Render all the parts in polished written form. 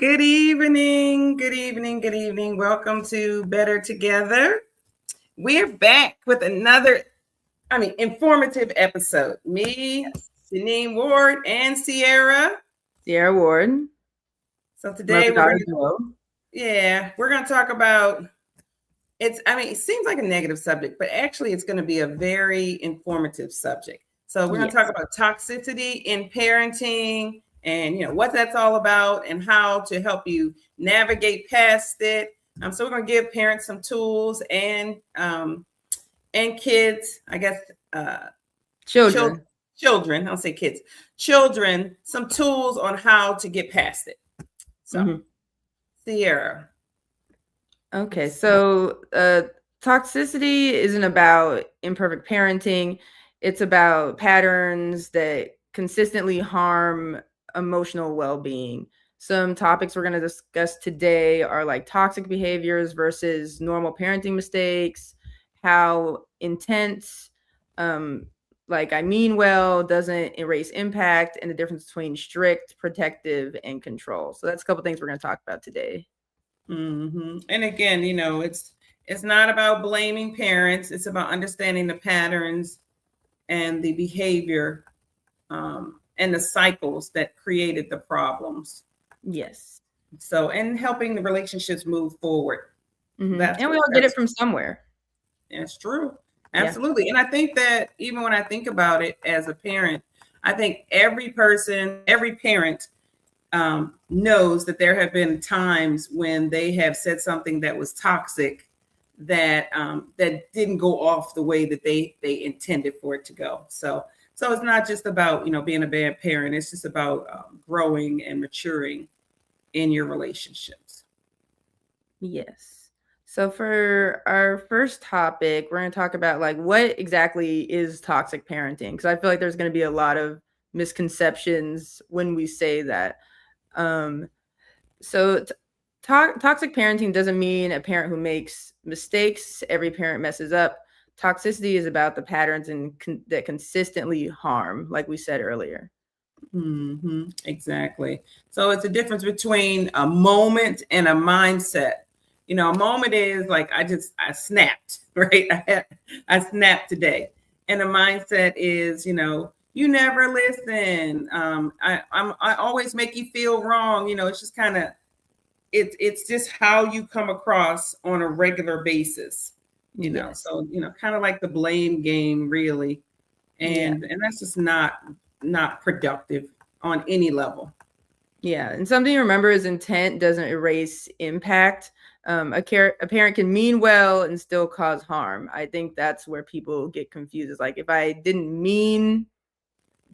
Good evening, good evening, good evening. Welcome to Better Together. We're back with another, informative episode. Me, Janine Ward, and Sierra. Sierra Ward. So today we're gonna talk about it seems like a negative subject, but actually it's gonna be a very informative subject. So we're gonna talk about toxicity in parenting and what that's all about and how to help you navigate past it. So we're gonna give parents some tools and kids, I guess children, I'll say kids, children, some tools on how to get past it. So Sierra. Okay, so toxicity isn't about imperfect parenting. It's about patterns that consistently harm emotional well-being. Some topics we're going to discuss today are like toxic behaviors versus normal parenting mistakes, how intense, I mean well, doesn't erase impact, and the difference between strict, protective, and control. So that's a couple things we're going to talk about today. Mm-hmm. And again, it's not about blaming parents. It's about understanding the patterns and the behavior and the cycles that created the problems. Yes. So, and helping the relationships move forward. Mm-hmm. And we all get it from somewhere. That's true. Absolutely. Yeah. And I think that even when I think about it as a parent, I think every parent knows that there have been times when they have said something that was toxic that didn't go off the way that they intended for it to go. So it's not just about being a bad parent. It's just about growing and maturing in your relationships. Yes. So for our first topic, we're going to talk about what exactly is toxic parenting, because I feel like there's going to be a lot of misconceptions when we say that. So toxic parenting doesn't mean a parent who makes mistakes. Every parent messes up. Toxicity is about the patterns that consistently harm, like we said earlier. Mm-hmm. Exactly. So it's a difference between a moment and a mindset. A moment is like I snapped, right? I snapped today, and a mindset is you never listen. I always make you feel wrong. It's just kind of it's just how you come across on a regular basis. So kind of like the blame game, really, and that's just not productive on any level. Yeah, and something to remember is intent doesn't erase impact. A parent can mean well and still cause harm. I think that's where people get confused. It's like, if I didn't mean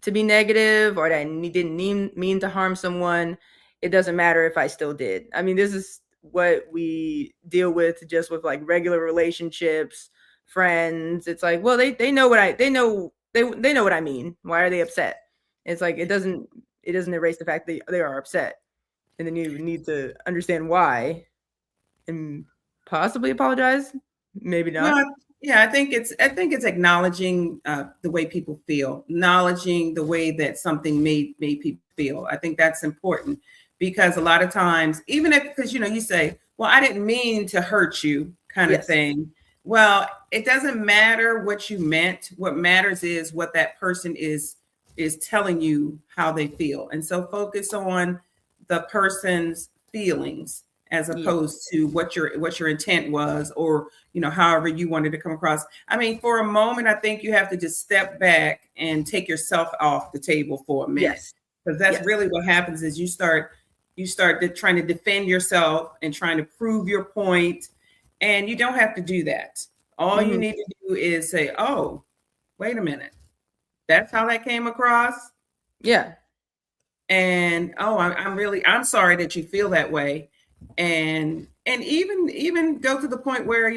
to be negative or I didn't mean to harm someone, it doesn't matter if I still did. I mean, this is what we deal with just with regular relationships, friends. It's like, well, they know what they know what I mean. Why are they upset? It's like, it doesn't erase the fact that they are upset. And then you need to understand why and possibly apologize. Maybe not. Well, yeah, I think it's acknowledging the way people feel, acknowledging the way that something made people feel. I think that's important, because a lot of times, even because you say, well, I didn't mean to hurt you, kind of thing. Well, it doesn't matter what you meant. What matters is what that person is telling you how they feel. And so focus on the person's feelings as opposed to what your intent was, or however you wanted to come across. I mean, for a moment, I think you have to just step back and take yourself off the table for a minute, because that's really what happens is you start trying to defend yourself and trying to prove your point, and you don't have to do that. All you need to do is say, oh, wait a minute, that's how that came across. Yeah. And I'm sorry that you feel that way. And even go to the point where,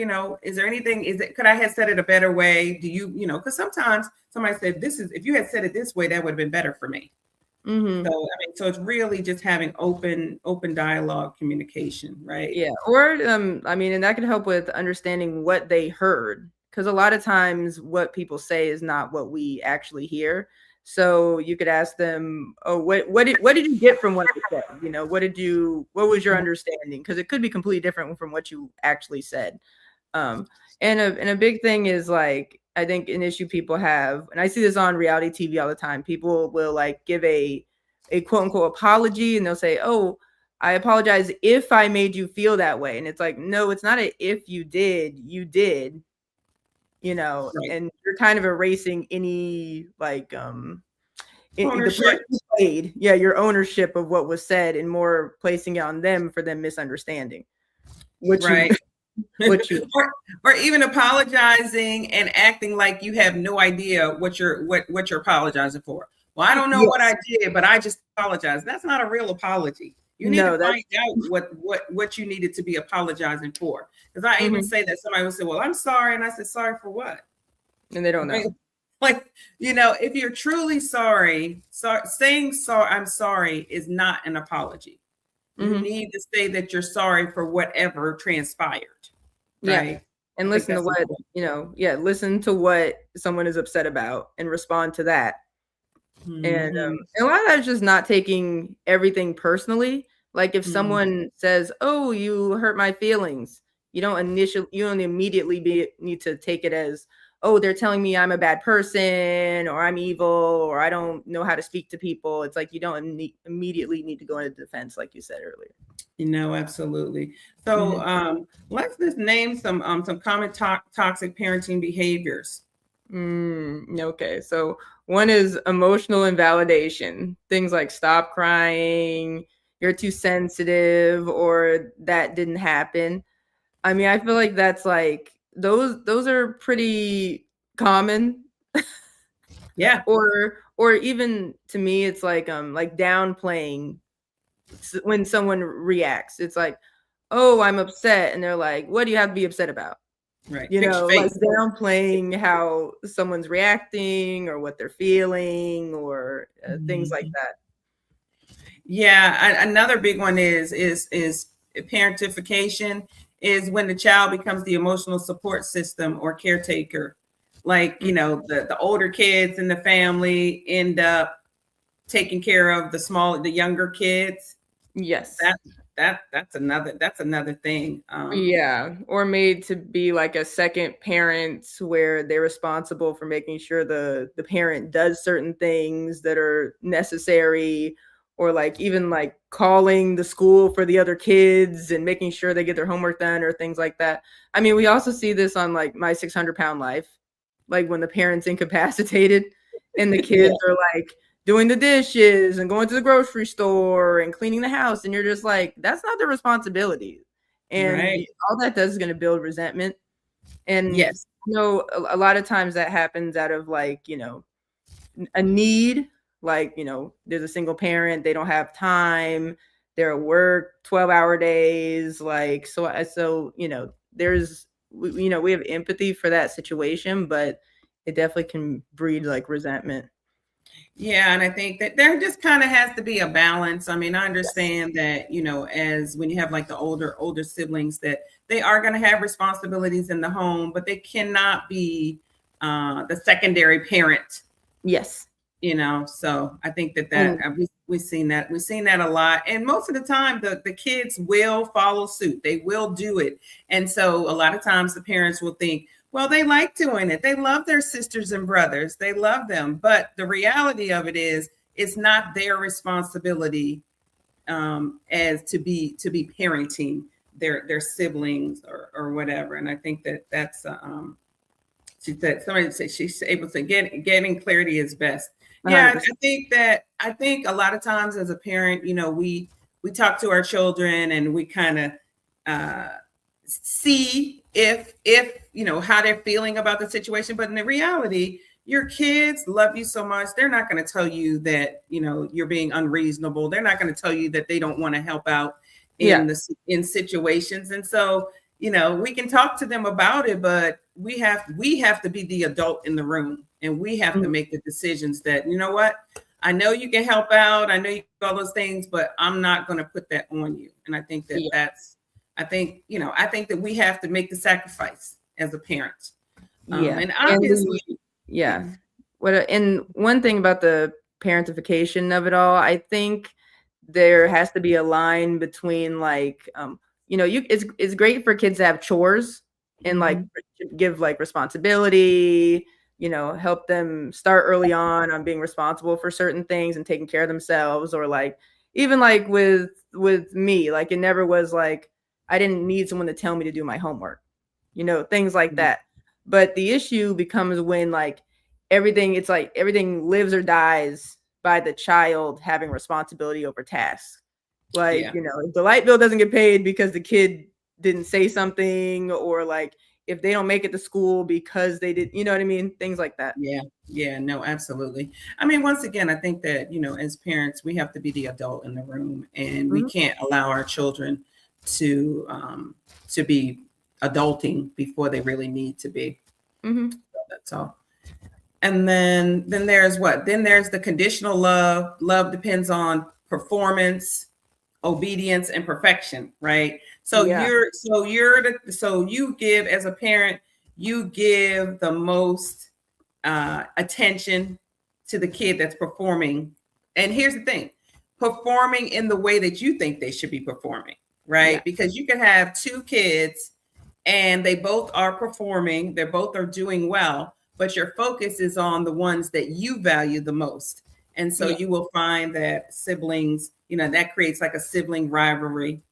is there anything, could I have said it a better way? Do you, because sometimes somebody said, if you had said it this way, that would have been better for me. Mm-hmm. So it's really just having open dialogue, communication, right? Yeah. Or, and that can help with understanding what they heard. Because a lot of times what people say is not what we actually hear. So you could ask them, oh, what did you get from what I said? You know, what was your understanding? Because it could be completely different from what you actually said. And a big thing is like, I think an issue people have, and I see this on reality TV all the time. People will like give a quote unquote apology, and they'll say, "Oh, I apologize if I made you feel that way." And it's like, no, it's not a if you did, you know, Right. and you're kind of erasing any like the part Ownership. you played, yeah, your ownership of what was said, and more placing it on them for them misunderstanding what you Right. what you or even apologizing and acting like you have no idea what you're apologizing for. Well, I don't know what I did, but I just apologize. That's not a real apology. You need to find out what you needed to be apologizing for. Because I even say that somebody would say, "Well, I'm sorry," and I said, "Sorry for what?" And they don't know. Like, you know, if you're truly sorry, saying sorry, I'm sorry is not an apology. You need to say that you're sorry for whatever transpired. Right. Yeah. And listen to what, you know, listen to what someone is upset about and respond to that. And a lot of that is just not taking everything personally. Like if someone says, "Oh, you hurt my feelings," you don't immediately need to take it as, "Oh, they're telling me I'm a bad person, or I'm evil, or I don't know how to speak to people." It's like you don't immediately need to go into defense, like you said earlier. You know, absolutely. So let's just name some common toxic parenting behaviors. Okay, so one is emotional invalidation. Things like stop crying, you're too sensitive, or that didn't happen. I mean, I feel like that's like those are pretty common. Yeah. Or even to me, it's like downplaying when someone reacts. It's like, "Oh, I'm upset," and they're like, "What do you have to be upset about?" Right. You know, like downplaying how someone's reacting or what they're feeling, or things like that. Yeah, another big one is parentification, is when the child becomes the emotional support system or caretaker. Like, you know, the older kids in the family end up taking care of the younger kids. Yes. That's another thing. Yeah, or made to be like a second parent where they're responsible for making sure the parent does certain things that are necessary, or like even like calling the school for the other kids and making sure they get their homework done or things like that. I mean, we also see this on like My 600-Pound Life, like when the parent's incapacitated and the kids are like doing the dishes and going to the grocery store and cleaning the house, and you're just like, that's not their responsibility. And all that does is going to build resentment. And yes, you know, a lot of times that happens out of like, you know, a need. Like, you know, there's a single parent, they don't have time, they're at work 12-hour days, like so you know, we have empathy for that situation, but it definitely can breed like resentment. Yeah, and I think that there just kind of has to be a balance. I mean, I understand that, you know, as when you have like the older siblings, that they are going to have responsibilities in the home, but they cannot be the secondary parent. Yes. You know, so I think that we've seen that a lot, and most of the time the kids will follow suit. They will do it, and so a lot of times the parents will think, well, they like doing it. They love their sisters and brothers. They love them. But the reality of it is, it's not their responsibility as to be parenting their siblings or whatever. And I think that's she said, somebody said she's able to getting clarity is best. Yeah, 100%. I think a lot of times as a parent, you know, we talk to our children and we kind of see if you know how they're feeling about the situation, but in the reality, your kids love you so much, they're not going to tell you that, you know, you're being unreasonable. They're not going to tell you that they don't want to help out in situations. And so, you know, we can talk to them about it, but we have to be the adult in the room, and we have to make the decisions that, you know what, I know you can help out, I know you can do all those things, but I'm not going to put that on you. And I think I think that we have to make the sacrifice as a parent. And obviously, And one thing about the parentification of it all, I think there has to be a line between like, it's great for kids to have chores and like give like responsibility, help them start early on being responsible for certain things and taking care of themselves, or like even like with me, like it never was like I didn't need someone to tell me to do my homework, things like that. But the issue becomes when like it's like everything lives or dies by the child having responsibility over tasks. Like, Yeah. if the light bill doesn't get paid because the kid didn't say something, or like if they don't make it to school because they did, you know what I mean? Things like that. Yeah, no, absolutely. I mean, once again, I think that, as parents, we have to be the adult in the room, and we can't allow our children to be adulting before they really need to be. So that's all. And then there's what? Then there's the conditional love. Love depends on performance, obedience, and perfection, right? So Yeah. you give, as a parent, you give the most attention to the kid that's performing. And here's the thing, performing in the way that you think they should be performing, right? Yeah. Because you can have two kids and they both are performing, they both are doing well, but your focus is on the ones that you value the most. And so you will find that siblings, that creates like a sibling rivalry,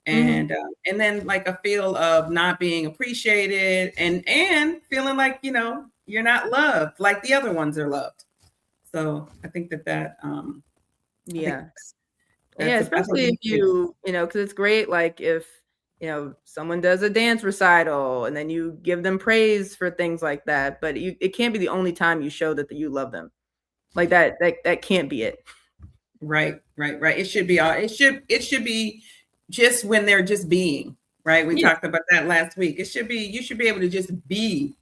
and then like a feel of not being appreciated, and feeling like you're not loved like the other ones are loved. So I think that Yeah. that's Especially if because it's great, like if someone does a dance recital and then you give them praise for things like that, but it can't be the only time you show that you love them. Like that can't be it. Right. It should be it should be just when they're just being, right? We talked about that last week. You should be able to just be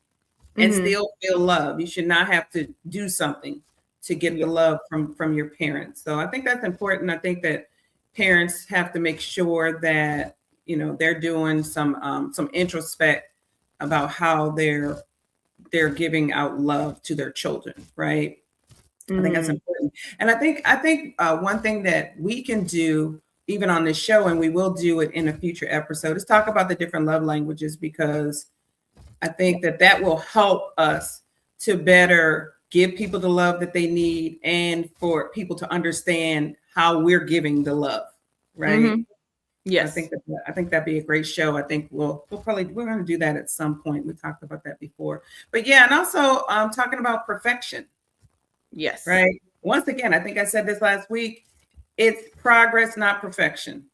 and still feel love. You should not have to do something to get the love from your parents. So I think that's important. I think that parents have to make sure that they're doing some introspect about how they're giving out love to their children, right? I think that's important. And I think one thing that we can do even on this show, and we will do it in a future episode, is talk about the different love languages, because I think that will help us to better give people the love that they need, and for people to understand how we're giving the love, right? Yes. I think that'd be a great show. I think we're going to do that at some point. We talked about that before, but yeah, and also talking about perfection. Yes. Right. Once again, I think I said this last week, it's progress, not perfection.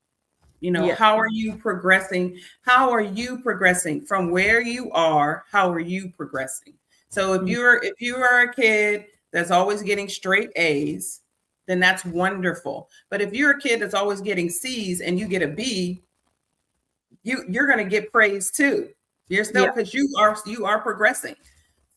How are you progressing? How are you progressing from where you are? How are you progressing? So if you are a kid that's always getting straight A's, then that's wonderful. But if you're a kid that's always getting C's and you get a B, you're going to get praise too. You're still, because you are progressing.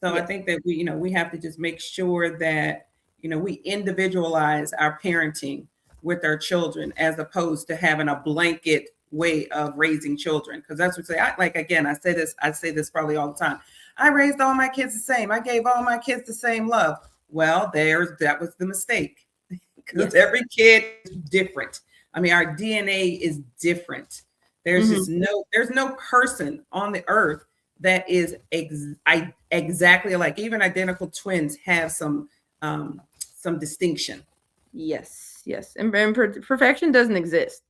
So I think that we have to just make sure that we individualize our parenting with our children, as opposed to having a blanket way of raising children. Because that's what I say this probably all the time. I raised all my kids the same. I gave all my kids the same love. Well, that was the mistake, because every kid is different. I mean, our DNA is different. There's there's no person on the earth that is exactly alike. Even identical twins have some distinction. Yes. And perfection doesn't exist.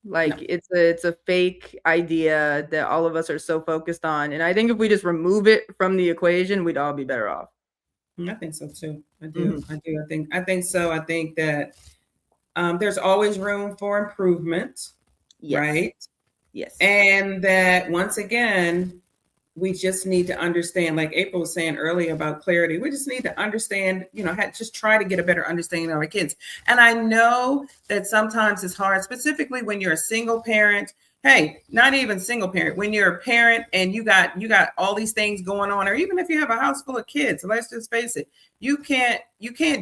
Like it's a fake idea that all of us are so focused on. And I think if we just remove it from the equation, we'd all be better off. I think so too. I do. I think so. I think that there's always room for improvement. Right. Yes. And that, once again, we just need to understand, like April was saying earlier about clarity, we just need to understand, just try to get a better understanding of our kids. And I know that sometimes it's hard, specifically when you're a single parent. Hey, not even single parent, when you're a parent and you got all these things going on, or even if you have a house full of kids, let's just face it, you can't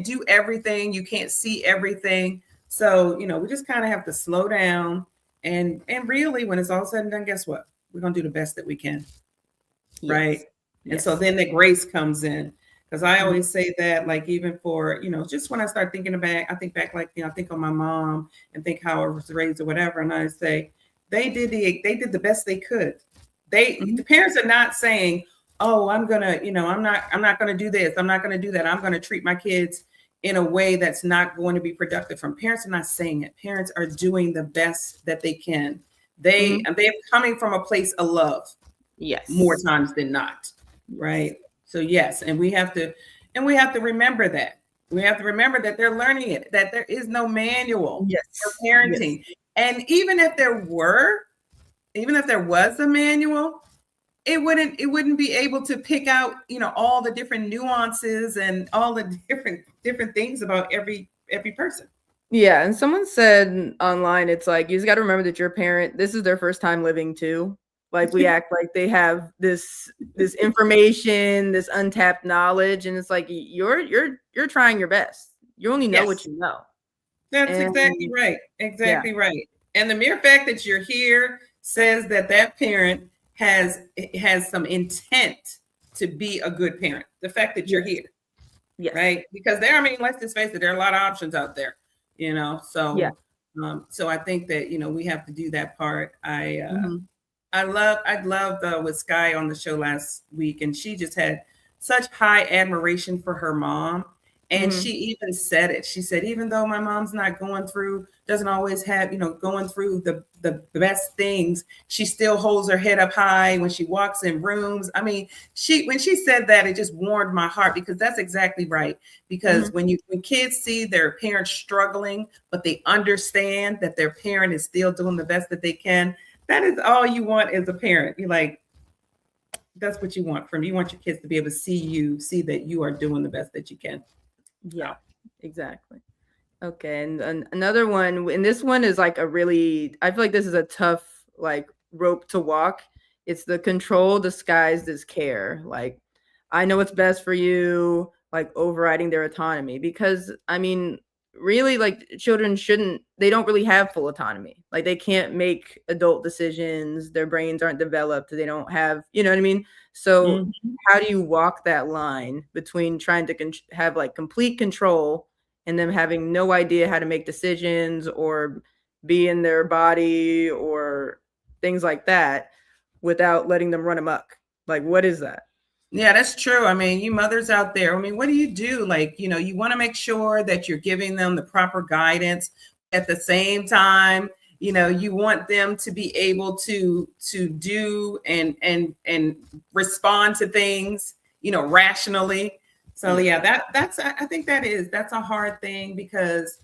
do everything, you can't see everything. So, we just kind of have to slow down, and really, when it's all said and done, guess what? We're going to do the best that we can. Right. And so then the grace comes in. Because I always say that, like, even for, just when I start thinking about, I think back, like, I think of my mom and think how I was raised or whatever. And I say, they did the best they could. The parents are not saying, oh, I'm not going to do this. I'm not going to do that. I'm going to treat my kids in a way that's not going to be productive. From parents are not saying it. Parents are doing the best that they can. They're coming from a place of love. Yes. More times than not. Right. So yes, and we have to remember that. We have to remember that they're learning it, that there is no manual for parenting. Yes. And even if there was a manual, it wouldn't be able to pick out, all the different nuances and all the different things about every person. Yeah. And someone said online, it's like, you just got to remember that your parent, this is their first time living too. Like, we act like they have this information, this untapped knowledge, and it's like you're trying your best. You only know what you know. That's exactly right. Exactly right. And the mere fact that you're here says that parent has some intent to be a good parent. The fact that you're here, right? Because let's just face it, there are a lot of options out there, So, so I think that we have to do that part. I loved with Sky on the show last week, and she just had such high admiration for her mom. And she even said it. She said, even though my mom's not doesn't always have, going through the best things, she still holds her head up high when she walks in rooms. I mean, when she said that, it just warmed my heart, because that's exactly right. Because when kids see their parents struggling, but they understand that their parent is still doing the best that they can, that is all you want as a parent. You're like, that's what you want from you. You want your kids to be able to see that you are doing the best that you can. Yeah, exactly. Okay. And another one, and this one is like I feel like this is a tough, like, rope to walk. It's the control disguised as care. Like, I know what's best for you, like overriding their autonomy, because really, like, children they don't really have full autonomy. Like, they can't make adult decisions. Their brains aren't developed. They don't have, you know what I mean? So how do you walk that line between trying to have like complete control and them having no idea how to make decisions or be in their body or things like that without letting them run amok? Like, what is that? Yeah, that's true. I mean, you mothers out there, what do you do? Like, you want to make sure that you're giving them the proper guidance. At the same time, you want them to be able to do and respond to things, rationally. So yeah, I think that's a hard thing, because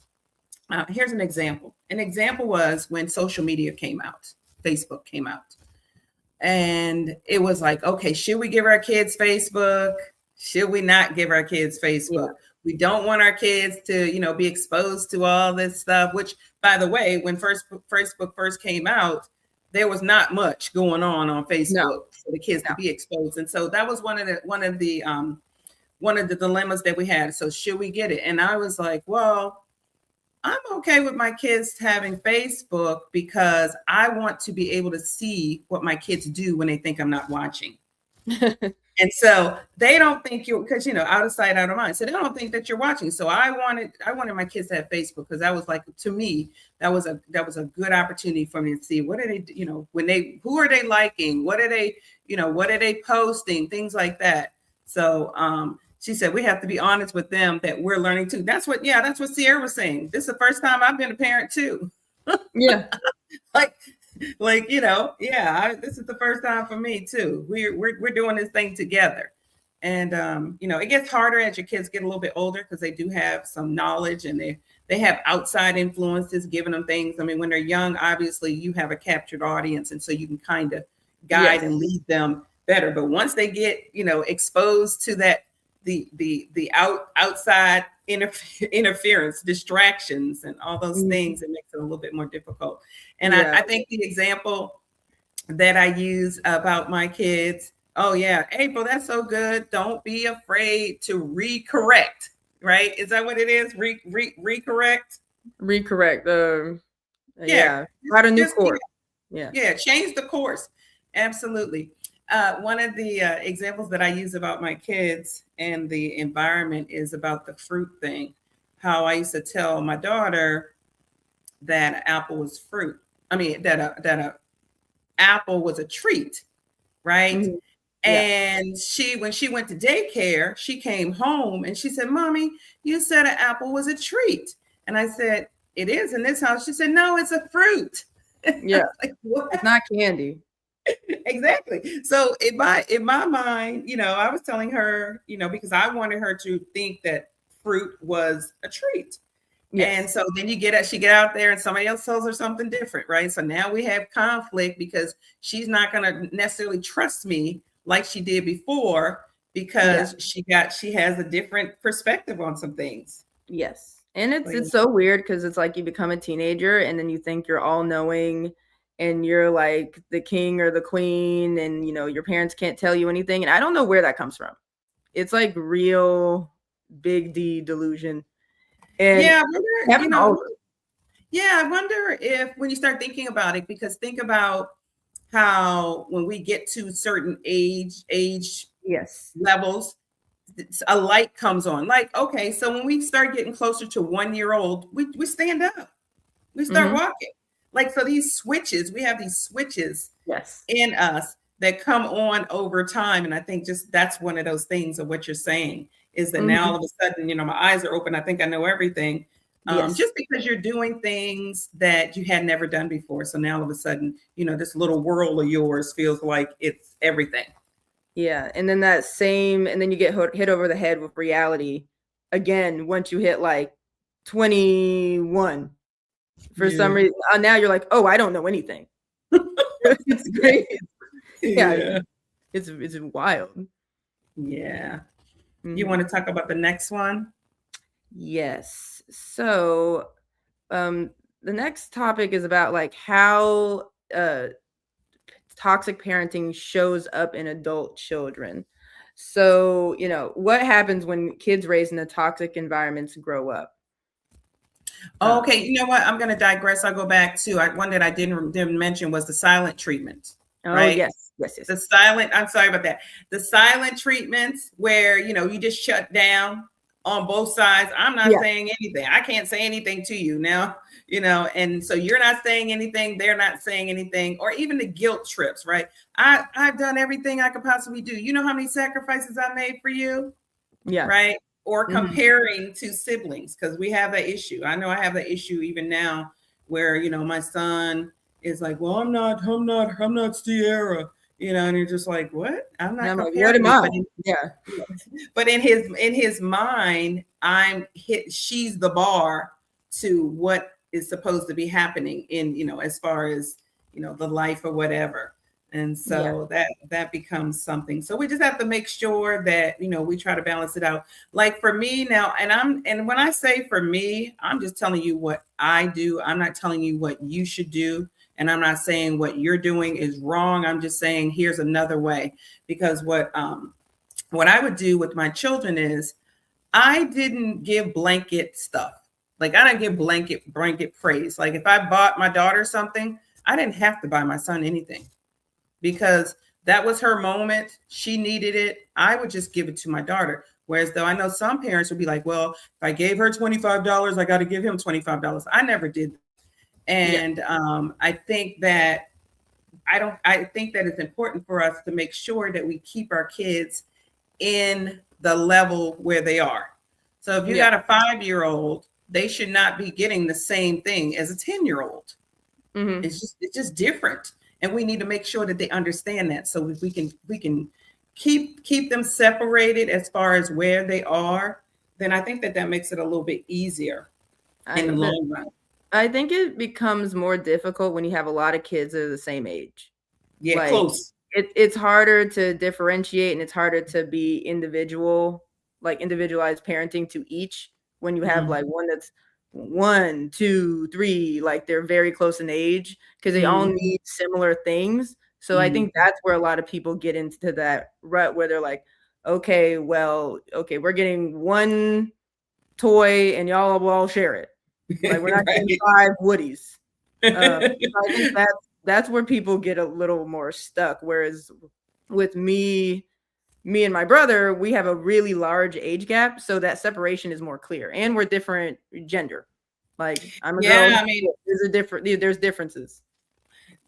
here's an example. An example was when social media came out, Facebook came out. And it was like, okay, should we give our kids Facebook? Should we not give our kids Facebook? Yeah. We don't want our kids to, be exposed to all this stuff, which, by the way, when Facebook first came out, there was not much going on Facebook for the kids to be exposed. And so that was one of the dilemmas that we had. So should we get it? And I was like, well, I'm okay with my kids having Facebook, because I want to be able to see what my kids do when they think I'm not watching. And so they don't think because out of sight, out of mind. So they don't think that you're watching. So I wanted my kids to have Facebook, because that was like, to me, that was a good opportunity for me to see what are they, who are they liking? What are they, what are they posting? Things like that. So, she said, we have to be honest with them that we're learning too. That's what Sierra was saying. This is the first time I've been a parent too. Yeah. This is the first time for me too. We're doing this thing together. And, it gets harder as your kids get a little bit older, because they do have some knowledge, and they have outside influences giving them things. I mean, when they're young, obviously you have a captured audience, and so you can kind of guide and lead them better. But once they get, exposed to that, the outside interference, distractions, and all those things, it makes it a little bit more difficult. And I think the example that I use about my kids, oh yeah, April, that's so good. Don't be afraid to recorrect, right? Is that what it is? Recorrect? Recorrect. Write a new course. Yeah, change the course. Absolutely. One of the examples that I use about my kids and the environment is about the fruit thing. How I used to tell my daughter that an apple was fruit. I mean that a apple was a treat, right? Mhm. Yeah. And when she went to daycare, she came home and she said, "Mommy, you said an apple was a treat." And I said, "It is in this house." She said, "No, it's a fruit." Yeah. Like, what? It's not candy. Exactly. So in my mind, I was telling her, because I wanted her to think that fruit was a treat. And Yes. so then she get out there and somebody else tells her something different, right? So now we have conflict because she's not going to necessarily trust me like she did before Yeah. because she has a different perspective on some things. Yes. And So, it's so weird because it's like you become a teenager and then you think you're all knowing and you're like the king or the queen and your parents can't tell you anything. And I don't know where that comes from. It's like real big D delusion. And yeah, happen all yeah, I wonder if when you start thinking about it, because think about how when we get to certain age yes. levels, a light comes on. Like, okay, so when we start getting closer to 1 year old, we stand up, we start Mm-hmm. walking. Like, so we have these switches Yes. in us that come on over time. And I think just that's one of those things of what you're saying is that now Mm-hmm. all of a sudden, my eyes are open. I think I know everything. Yes. Just because you're doing things that you had never done before. So now all of a sudden, this little world of yours feels like it's everything. Yeah. And then and then you get hit over the head with reality again once you hit like 21. For some Yeah. reason, now you're like, oh, I don't know anything. It's great. Yeah, Yeah. it's wild. Yeah. You Mhm. want to talk about the next one? Yes. So, the next topic is about like how toxic parenting shows up in adult children. So, what happens when kids raised in a toxic environments grow up? Okay, you know what? I'm going to digress. I'll go back to one that I didn't mention was the silent treatment, Oh, right? yes, yes, yes. I'm sorry about that. The silent treatments where, you just shut down on both sides. I'm not Yeah, saying anything. I can't say anything to you now, and so you're not saying anything. They're not saying anything, or even the guilt trips, right? I've done everything I could possibly do. You know how many sacrifices I made for you? yeah. Right? Or Mhm. comparing to siblings, because we have that issue. I know I have that issue even now where, my son is like, well, I'm not Sierra, and you're just like, what? I'm And not I'm like, what comparing am you. I? But Yeah, in his mind, she's the bar to what is supposed to be happening in, as far as, the life or whatever. And yeah, so that becomes something. So we just have to make sure that, we try to balance it out. Like for me now, and when I say for me, I'm just telling you what I do. I'm not telling you what you should do. And I'm not saying what you're doing is wrong. I'm just saying here's another way. Because what I would do with my children is I didn't give blanket stuff. Like I didn't give blanket praise. Like if I bought my daughter something, I didn't have to buy my son anything because that was her moment. She needed it. I would just give it to my daughter. Whereas though I know some parents would be like, well, if I gave her $25, I got to give him $25. I never did that. yeah, And I think that it's important for us to make sure that we keep our kids in the level where they are. So if you yeah. got a 5-year-old, they should not be getting the same thing as a 10-year-old. Hmm. It's just different. And we need to make sure that they understand that. So if we can keep them separated as far as where they are, then I think that makes it a little bit easier in the I but long run. I think it becomes more difficult when you have a lot of kids that are the same age. Yeah, Like close. it's harder to differentiate and it's harder to be individualized parenting to each when you have Mhm. like one that's 1, 2, 3, like they're very close in age because they all Mhm. need similar things. So I think Mhm. that's where a lot of people get into that rut where they're like, okay, well, okay, we're getting one toy and y'all will all share it. Like we're not getting Right. 5 Woodies. So I think that's where people get a little more stuck. Whereas with me and my brother, we have a really large age gap, so that separation is more clear, and we're different gender. Like I'm a girl. Yeah, I mean, There's differences.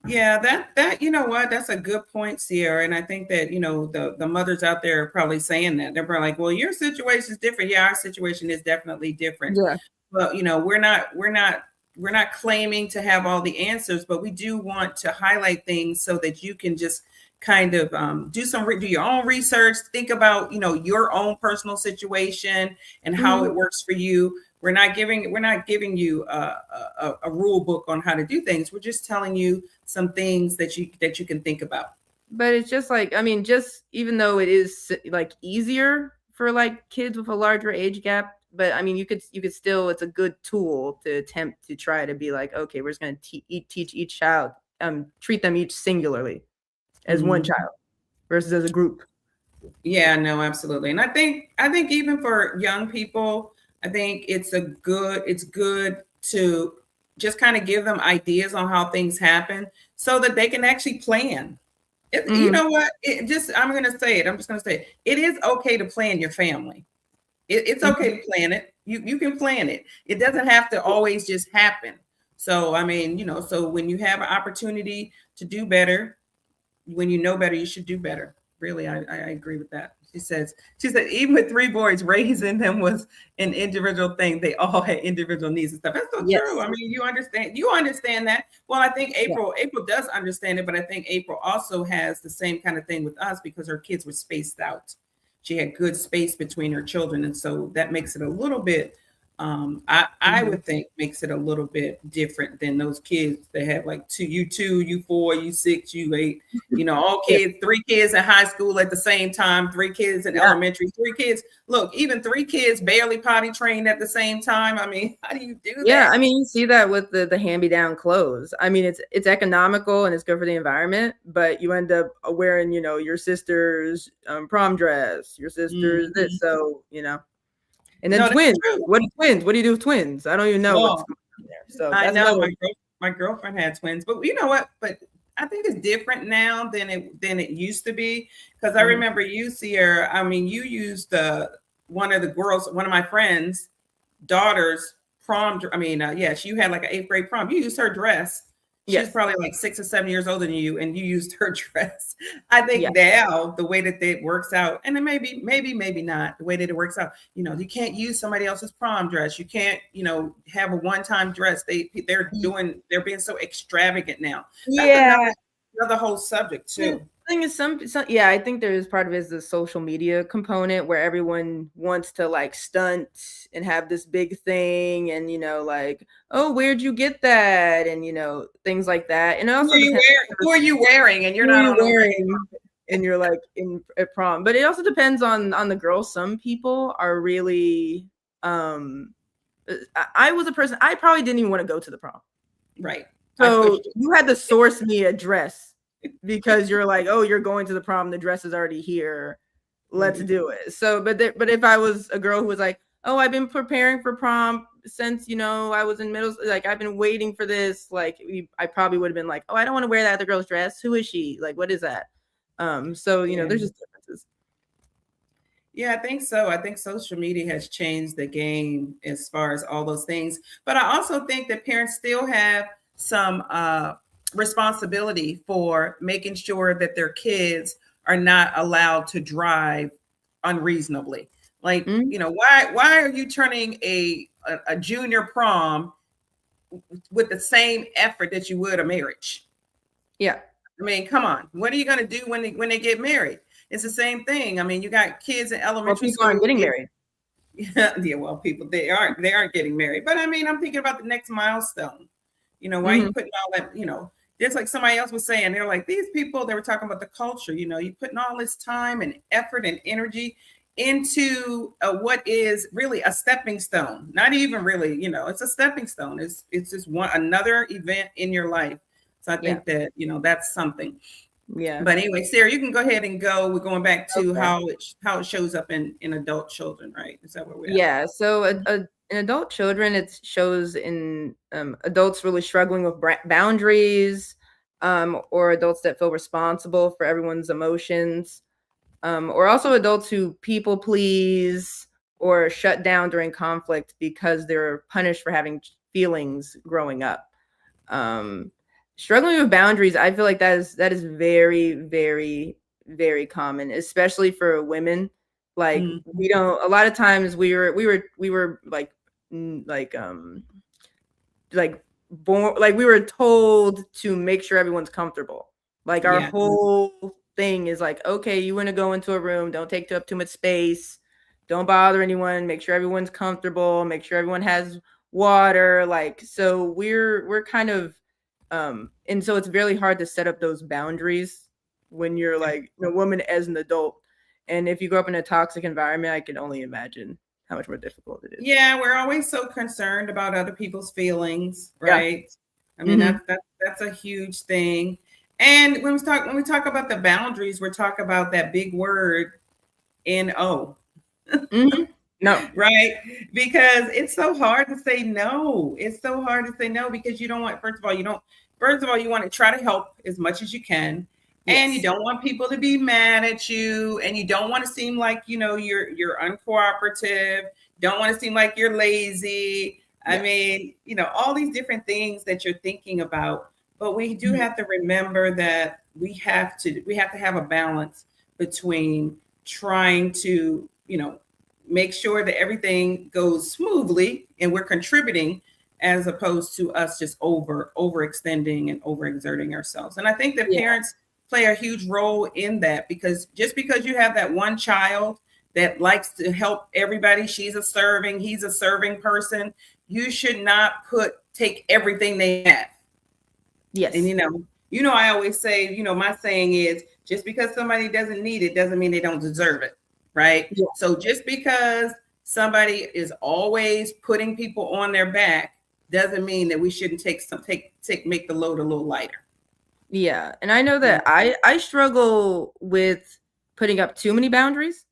yeah, that you know what, that's a good point, Sierra. And I think that the mothers out there are probably saying that they're probably like, well, your situation is different. Yeah, our situation is definitely different. Yeah. But we're not claiming to have all the answers, but we do want to highlight things so that you can just kind of do your own research, think about your own personal situation and how it works for you. We're not giving you a rule book on how to do things. We're just telling you some things that you can think about. But it's just like, I mean, just even though it is like easier for like kids with a larger age gap, but I mean, you could still, it's a good tool to attempt to try to be like, okay, we're just going to teach each child, treat them each singularly as one child versus as a group. Yeah, no, absolutely. And I think even for young people, I think it's good to just kind of give them ideas on how things happen so that they can actually plan. You know what? I'm going to say it. I'm just going to say it. It is okay to plan your family. It's okay to plan it. You can plan it. It doesn't have to always just happen. So, I mean, so when you have an opportunity to do better, when you know better, you should do better. Really, I agree with that. She said, even with 3 boys, raising them was an individual thing. They all had individual needs and stuff. That's so true. I mean, you understand that. Well, I think April does understand it, but I think April also has the same kind of thing with us because her kids were spaced out. She had good space between her children. And so that makes it a little bit, I would think makes it a little bit different than those kids that have like you 2, you 4, you 6, you 8, all kids, 3 kids in high school at the same time, 3 kids in elementary, 3 kids. Look, even 3 kids barely potty trained at the same time. I mean, how do you do that? Yeah, I mean, you see that with the hand-me-down clothes. I mean, it's economical and it's good for the environment, but you end up wearing, your sister's prom dress, your sister's this, so and then twins. What are twins? What do you do with twins? I don't even know what's going on there. So I know my girlfriend had twins, but you know what? But I think it's different now than it used to be. Because I remember you, Sierra. I mean, you used one of my friends' daughters' prom. I mean, she had like an 8th grade prom. You used her dress. She's probably like 6 or 7 years older than you, and you used her dress. I think now the way that it works out, and then maybe not the way that it works out. You can't use somebody else's prom dress. You can't, have a one-time dress. They're being so extravagant now. That's another whole subject too. Thing is I think there's part of it is the social media component where everyone wants to like stunt and have this big thing and like, oh, where'd you get that, and things like that. And also who are you wearing, and you're not wearing and you're like in a prom. But it also depends on the girl. Some people are really I was a person, I probably didn't even want to go to the prom, right? So you had to source me a dress because you're like, oh, you're going to the prom, the dress is already here, let's do it. So but if I was a girl who was like, oh, I've been preparing for prom since I was in middle, like I've been waiting for this, like I probably would have been like, oh, I don't want to wear that other girl's dress, who is she, like what is that? So there's just differences. Yeah, I think so. I think social media has changed the game as far as all those things, but I also think that parents still have some responsibility for making sure that their kids are not allowed to drive unreasonably. Like, why are you turning a junior prom with the same effort that you would a marriage? Yeah. I mean, come on. What are you going to do when they get married? It's the same thing. I mean, you got kids in elementary school aren't getting married. Yeah, well, people they aren't getting married. But I mean, I'm thinking about the next milestone. Why are you putting all that, just like somebody else was saying, they're like, these people, they were talking about the culture, you're putting all this time and effort and energy into what is really a stepping stone. Not even really, it's a stepping stone. It's just another event in your life. So I think that, that's something. Yeah. But anyway, Sarah, you can go ahead and go. We're going back to how it shows up in adult children, right? Is that where we're at? Yeah. So in adult children, it shows in adults really struggling with boundaries, or adults that feel responsible for everyone's emotions, or also adults who people please or shut down during conflict because they're punished for having feelings growing up. Um, Struggling with boundaries, I feel like that is very, very, very common, especially for women. Like we don't. A lot of times we were like born, like we were told to make sure everyone's comfortable. Like our Yeah. whole thing is like, okay, you want to go into a room, don't take up too much space, don't bother anyone, make sure everyone's comfortable, make sure everyone has water. Like, so we're kind of and so it's really hard to set up those boundaries when you're like a woman as an adult. And if you grow up in a toxic environment, I can only imagine how much more difficult it is. Yeah, we're always so concerned about other people's feelings, Yeah. right? I mean, that's a huge thing. And when we talk about the boundaries, we're talking about that big word no. No. Right? Because it's so hard to say no. It's so hard to say no because you don't want, first of all, you want to try to help as much as you can. Yes. And you don't want people to be mad at you, and you don't want to seem like, you're uncooperative, don't want to seem like you're lazy. I mean, all these different things that you're thinking about. But we do have to remember that we have to have a balance between trying to, make sure that everything goes smoothly and we're contributing, as opposed to us just overextending and overexerting ourselves. And I think that parents play a huge role in that, because just because you have that one child that likes to help everybody, he's a serving person, you should not take everything they have. Yes. And I always say, my saying is, just because somebody doesn't need it doesn't mean they don't deserve it. Right. Yeah. So just because somebody is always putting people on their back doesn't mean that we shouldn't make the load a little lighter. Yeah. And I know that I struggle with putting up too many boundaries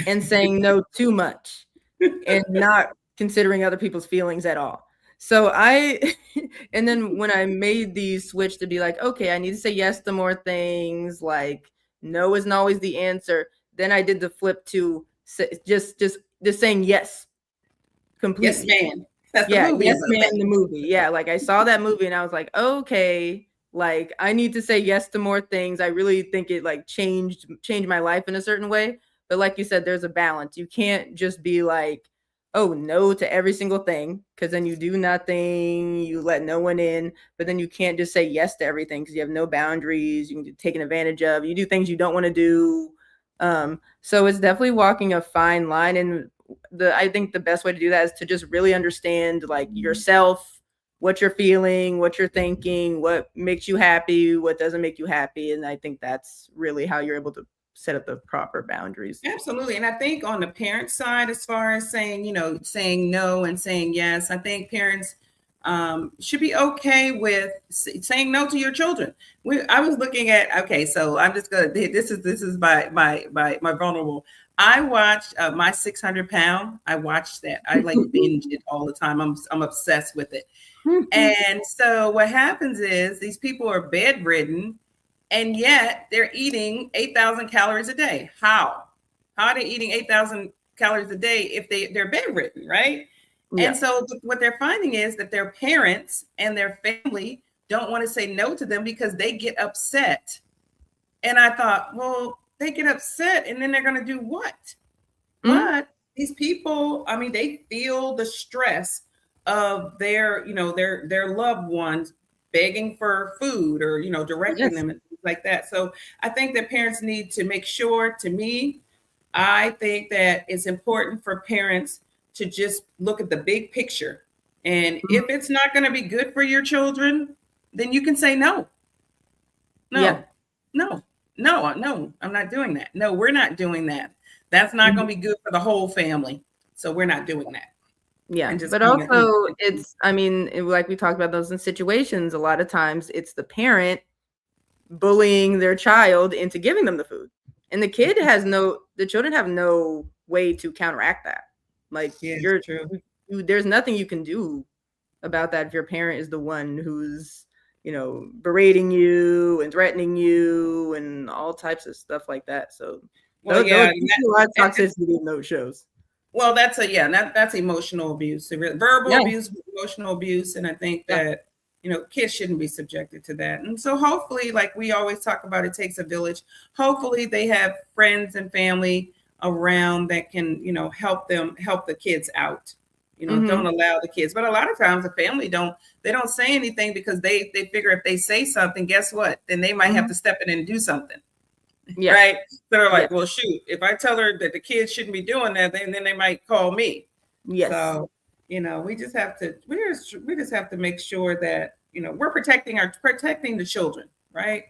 and saying no too much and not considering other people's feelings at all. So and then when I made the switch to be like, okay, I need to say yes to more things, like no isn't always the answer. Then I did the flip to just saying yes completely. Yes, man. That's the movie. Yes, man. The movie. Yeah, like I saw that movie and I was like, okay, like I need to say yes to more things. I really think it like changed my life in a certain way. But like you said, there's a balance. You can't just be like, oh, no to every single thing, because then you do nothing, you let no one in. But then you can't just say yes to everything because you have no boundaries. You can get taken advantage of. You do things you don't want to do. So it's definitely walking a fine line. And I think the best way to do that is to just really understand like yourself, what you're feeling, what you're thinking, what makes you happy, what doesn't make you happy. And I think that's really how you're able to set up the proper boundaries. Absolutely. And I think on the parent side, as far as saying no and saying yes, I think parents should be okay with saying no to your children. I was looking at, okay, so I'm just gonna, this is my vulnerable. I watched My 600 Pound. I watched that. I like binge it all the time. I'm obsessed with it. And so what happens is these people are bedridden, and yet they're eating 8,000 calories a day. How are they eating 8,000 calories a day if they're bedridden, right? Yeah. And so what they're finding is that their parents and their family don't want to say no to them because they get upset. And I thought, well, they get upset and then they're going to do what? Mm-hmm. But these people, I mean, they feel the stress of their loved ones begging for food or, directing them and things like that. So I think that parents need to make sure, to me, I think that it's important for parents to just look at the big picture. And if it's not going to be good for your children, then you can say no. No, I'm not doing that. No, we're not doing that. That's not going to be good for the whole family. So we're not doing that. Yeah. But also it's, I mean, like we talked about those in situations, a lot of times it's the parent bullying their child into giving them the food. And the children have no way to counteract that. Like there's nothing you can do about that if your parent is the one who's, berating you and threatening you and all types of stuff like that. So Well, there yeah, was a lot of toxicity in those shows. well, that's emotional abuse, verbal Yeah. abuse, emotional abuse, and I think Yeah. that kids shouldn't be subjected to that. And so hopefully, like we always talk about, it takes a village. Hopefully, they have friends and family around that can help the kids out. Don't allow the kids. But a lot of times, the family don't say anything because they figure if they say something, guess what? Then they might have to step in and do something. Yeah. Right. So they're like, Yeah. well, shoot, if I tell her that the kids shouldn't be doing that, then they might call me. Yes. So, we just have to make sure that, we're protecting the children. Right.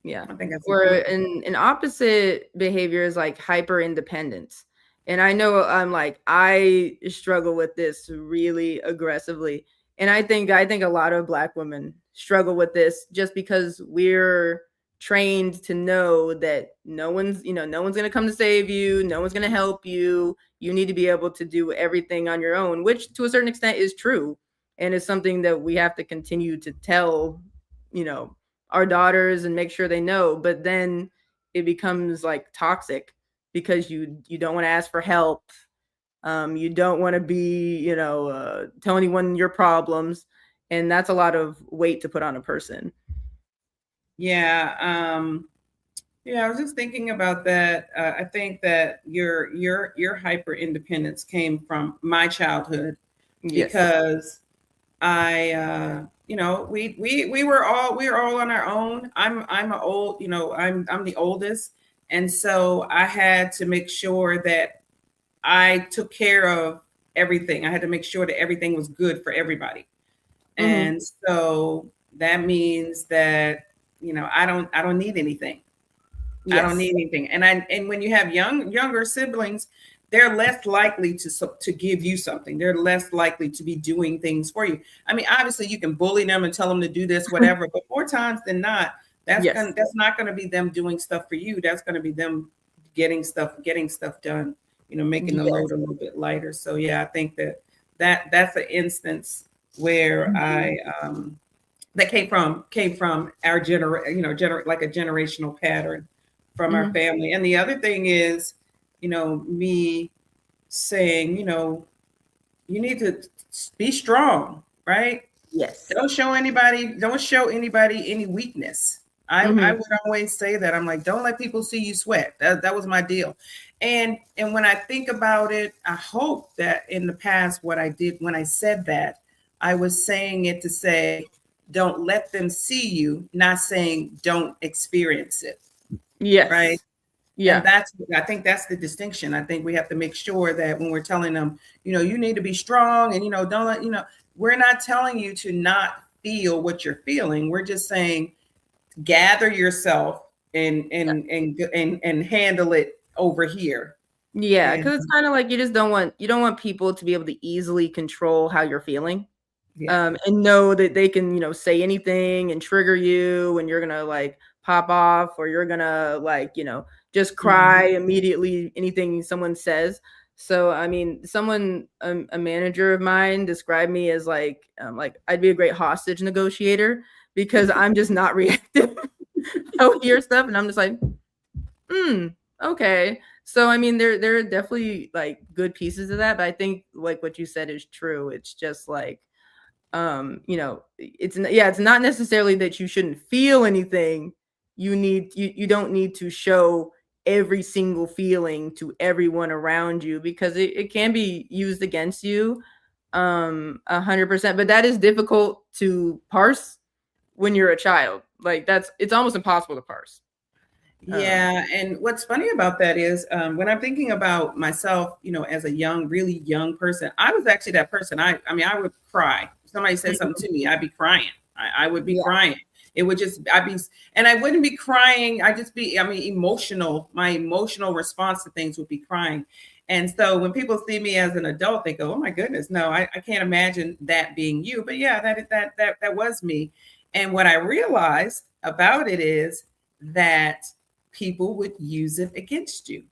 Yeah. I think that's Or important. an opposite behavior is like hyper independence. And I know I struggle with this really aggressively. And I think a lot of Black women struggle with this just because we're trained to know that no one's going to come to save you, no one's going to help you. You need to be able to do everything on your own, which to a certain extent is true. And it's something that we have to continue to tell, our daughters and make sure they know. But then it becomes like toxic because you don't want to ask for help. You don't want to be, tell anyone your problems. And that's a lot of weight to put on a person. Yeah. I was just thinking about that. I think that your hyper independence came from my childhood. Yes. Because we were all on our own. I'm the oldest, and so I had to make sure that I took care of everything. I had to make sure that everything was good for everybody. And so that means that I don't need anything. Yes. I don't need anything. And when you have younger siblings, they're less likely to give you something. They're less likely to be doing things for you. I mean, obviously you can bully them and tell them to do this, whatever, but more times than not, that's not going to be them doing stuff for you. That's going to be them getting stuff done, making the load a little bit lighter. So yeah, I think that's an instance where that came from our like a generational pattern from our family. And the other thing is, me saying, you need to be strong, right? Yes. Don't show anybody any weakness. I would always say that. I'm like, don't let people see you sweat. That was my deal. And when I think about it, I hope that in the past, what I did when I said that, I was saying it to say, don't let them see you, not saying don't experience it. Yes. Right. Yeah. And I think that's the distinction. I think we have to make sure that when we're telling them, you need to be strong and, don't let, we're not telling you to not feel what you're feeling. We're just saying, gather yourself and handle it over here. Yeah. Cause it's kind of like, you don't want people to be able to easily control how you're feeling. And know that they can, say anything and trigger you and you're going to like pop off or you're going to like, just cry immediately, anything someone says. So, I mean, a manager of mine described me as like I'd be a great hostage negotiator because I'm just not reactive. I'll hear stuff and I'm just like, okay. So, I mean, there are definitely like good pieces of that, but I think like what you said is true. It's just like, it's not necessarily that you shouldn't feel anything. You don't need to show every single feeling to everyone around you because it can be used against you 100%, but that is difficult to parse when you're a child. Like it's almost impossible to parse. Yeah. And what's funny about that is when I'm thinking about myself, as a really young person, I was actually that person. I would cry. If somebody said something to me, I'd be crying. I would be crying. It would just, and I wouldn't be crying. I'd just be, emotional. My emotional response to things would be crying. And so when people see me as an adult, they go, oh my goodness, no, I can't imagine that being you. But yeah, that was me. And what I realized about it is that people would use it against you.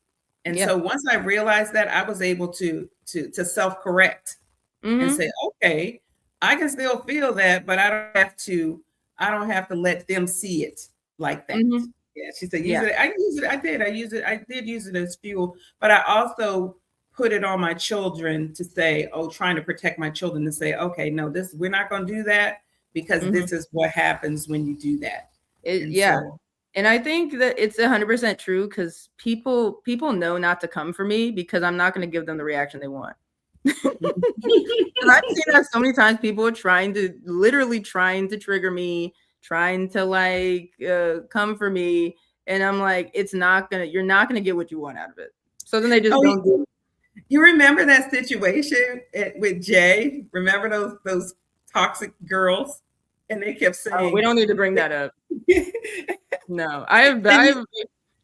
And so once I realized that, I was able to self-correct and say, okay, I can still feel that, but I don't have to let them see it like that. Mm-hmm. Yeah, she said, use Yeah. it. I use it. I did use it as fuel, but I also put it on my children to say, oh, trying to protect my children to say, okay, no, we're not going to do that because Mm-hmm. this is what happens when you do that. And Yeah. so, And I think that it's 100% true because people know not to come for me because I'm not going to give them the reaction they want. And I've seen that so many times. People are literally trying to trigger me, trying to like come for me, and I'm like, you're not gonna get what you want out of it. So then they just oh, don't do it. you remember that situation with Jay? Remember those toxic girls, and they kept Oh, we saying, don't need to bring that up. No, and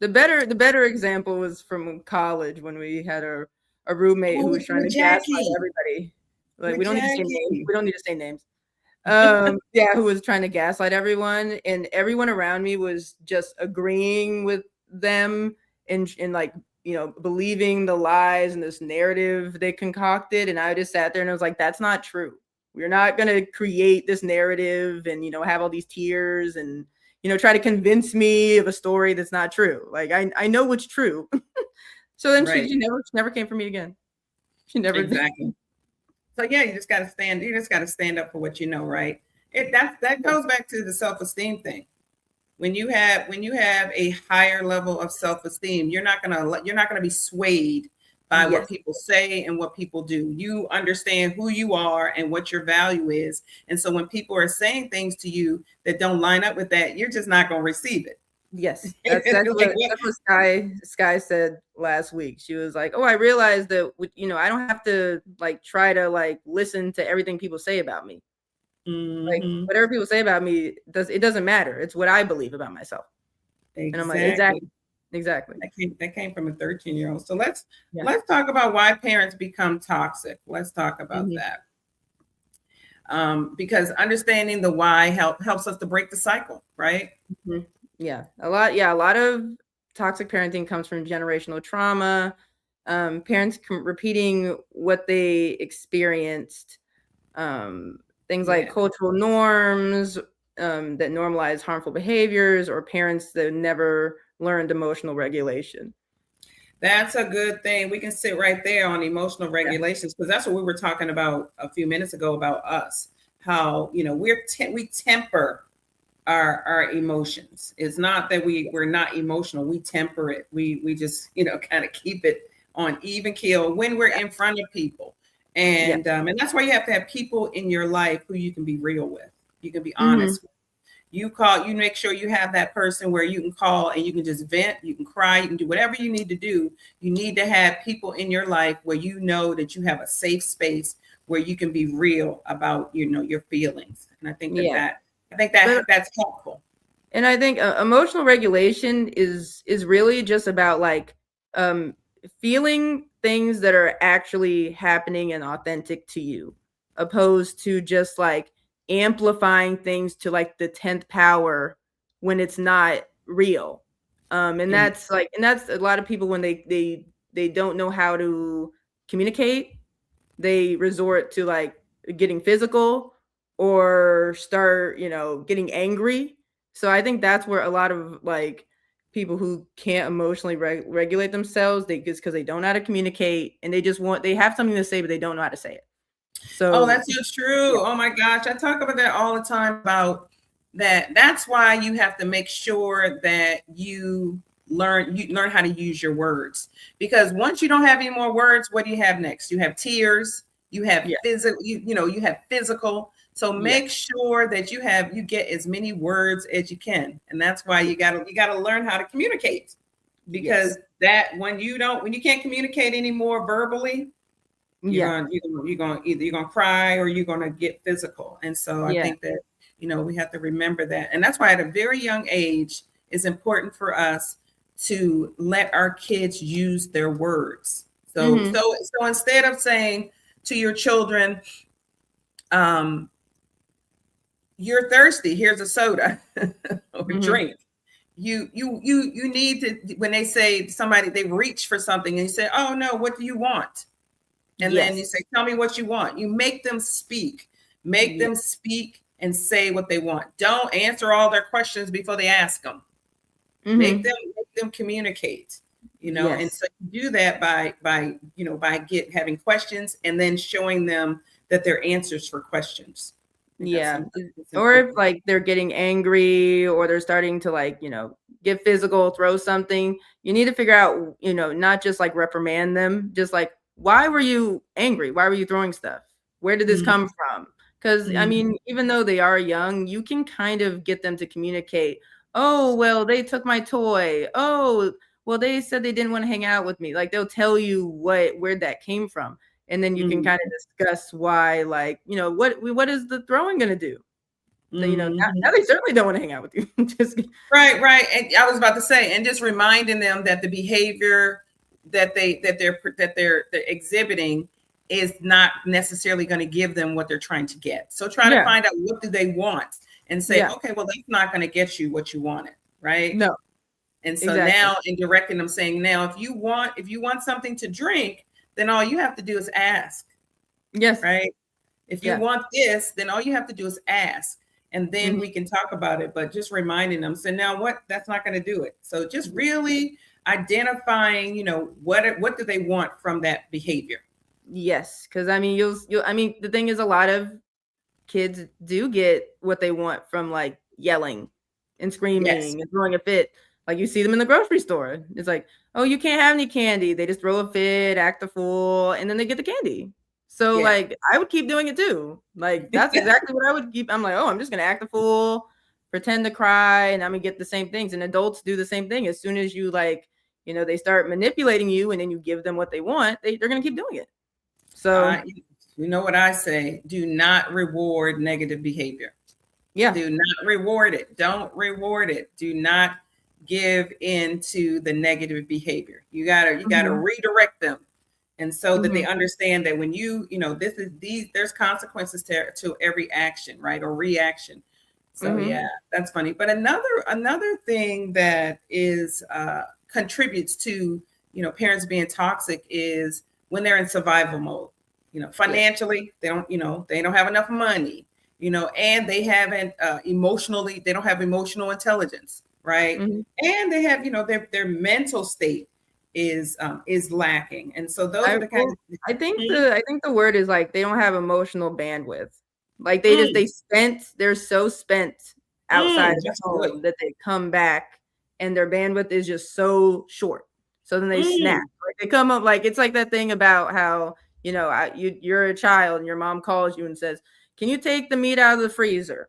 the better example was from college when we had a roommate who was trying with to gaslight Jackie, everybody. Like with we don't need to say names. Jackie. We don't need to say names. Yeah, who was trying to gaslight everyone, and everyone around me was just agreeing with them and like, you know, believing the lies and this narrative they concocted. And I just sat there and I was like, that's not true. We're not going to create this narrative and, you know, have all these tears and, you know, try to convince me of a story that's not true. Like I know what's true. So then Right, she never came for me again. She never did. exactly. So yeah, you just got to stand. You just got to stand up for what you know, right? That goes back to the self-esteem thing. When you have a higher level of self-esteem, you're not gonna be swayed by what Yes. people say and what people do. You understand who you are and what your value is, and so when people are saying things to you that don't line up with that, you're just not gonna receive it. Yes, that's what Sky said last week. She was like, "Oh, I realized that you know, I don't have to like try to like listen to everything people say about me. Like Mm-hmm. whatever people say about me doesn't matter. It's what I believe about myself." And I'm like, Exactly. exactly. That came from a 13-year-old. So let's Yeah. talk about why parents become toxic. Let's talk about Mm-hmm. that. Because understanding the why helps us to break the cycle, right? Mm-hmm. Yeah, a lot of toxic parenting comes from generational trauma. Parents repeating what they experienced. Things like Yeah. cultural norms that normalize harmful behaviors, or parents that never learned emotional regulation. That's a good thing. We can sit right there on emotional Yeah. regulations because that's what we were talking about a few minutes ago about us. How, you know, we temper our emotions. It's not that we're not emotional. We temper it. We just, you know, kind of keep it on even keel when we're in front of people. Yeah. And that's why you have to have people in your life who you can be real with. You can be Mm-hmm. honest with. You make sure you have that person where you can call and you can just vent, you can cry, you can do whatever you need to do. You need to have people in your life where you know that you have a safe space where you can be real about, you know, your feelings. And I think Yeah. that's helpful. And I think emotional regulation is really just about like um, feeling things that are actually happening and authentic to you, opposed to just like amplifying things to like the 10th power when it's not real. And And that's a lot of people when they don't know how to communicate, they resort to like getting physical or start, you know, getting angry. So I think that's where a lot of like people who can't emotionally regulate themselves, they just because they don't know how to communicate and they have something to say but they don't know how to say it. oh, So that's so true. Oh my gosh, I talk about that all the time about that. That's why you have to make sure that you learn how to use your words, because once you don't have any more words, what do you have next? You have tears, you have yeah, physical, you have physical. So yeah, make sure that you get as many words as you can. And that's why you gotta learn how to communicate, yes, because that when you can't communicate anymore verbally, yeah, you're gonna cry or you're gonna get physical. And so I yeah, think that, we have to remember that. And that's why at a very young age it's important for us to let our kids use their words. So mm-hmm. so instead of saying to your children, you're thirsty, here's a soda or Mm-hmm. drink. You need to, when they say somebody, they reach for something and you say, oh no, what do you want? And then you Yes, say, tell me what you want. You make them speak. Make them speak and say what they want. Don't answer all their questions before they ask them. Make them communicate, and so you do that by having questions and then showing them that they're answers for questions. Yeah. Or if like they're getting angry or they're starting to like, get physical, throw something, you need to figure out, not just like reprimand them, just like, why were you angry? Why were you throwing stuff? Where did this come from? Because I mean, even though they are young, you can kind of get them to communicate. Oh, well, they took my toy. Oh, well, they said they didn't want to hang out with me. Like they'll tell you where that came from. And then you can kind of discuss why, like, what is the throwing going to do? So, now they certainly don't want to hang out with you. Right. And I was about to say, and just reminding them that the behavior that they're exhibiting is not necessarily going to give them what they're trying to get. So try to find out what do they want and say, okay, well, that's not going to get you what you wanted, right? No. And so now in directing them, saying, now if you want something to drink, then all you have to do is ask. Yes. Right. If you want this, then all you have to do is ask. And then we can talk about it. But just reminding them, so now that's not going to do it. So just really identifying, what do they want from that behavior? Yes. Because I mean, the thing is, a lot of kids do get what they want from like yelling and screaming and throwing a fit. Like you see them in the grocery store. It's like, oh, you can't have any candy. They just throw a fit, act a fool, and then they get the candy. So like I would keep doing it too. Like that's exactly what I would keep. I'm like, oh, I'm just gonna act a fool, pretend to cry, and I'm gonna get the same things. And adults do the same thing. As soon as you like, they start manipulating you and then you give them what they want, they're gonna keep doing it. So you know what I say? Do not reward negative behavior. Yeah. Do not reward it. Don't reward it. Do not give into the negative behavior. You gotta redirect them. And so that they understand that when there's consequences to every action, right? Or reaction. So that's funny. But another thing that is contributes to, parents being toxic is when they're in survival mode. Financially, they don't have enough money, and they haven't they don't have emotional intelligence, right? And they have, their mental state is lacking. And so those are the kinds of I think the word is like they don't have emotional bandwidth. Like they're so spent outside of the home that they come back and their bandwidth is just so short. So then they snap. Like they come up like it's like that thing about how, you're a child and your mom calls you and says, "Can you take the meat out of the freezer?"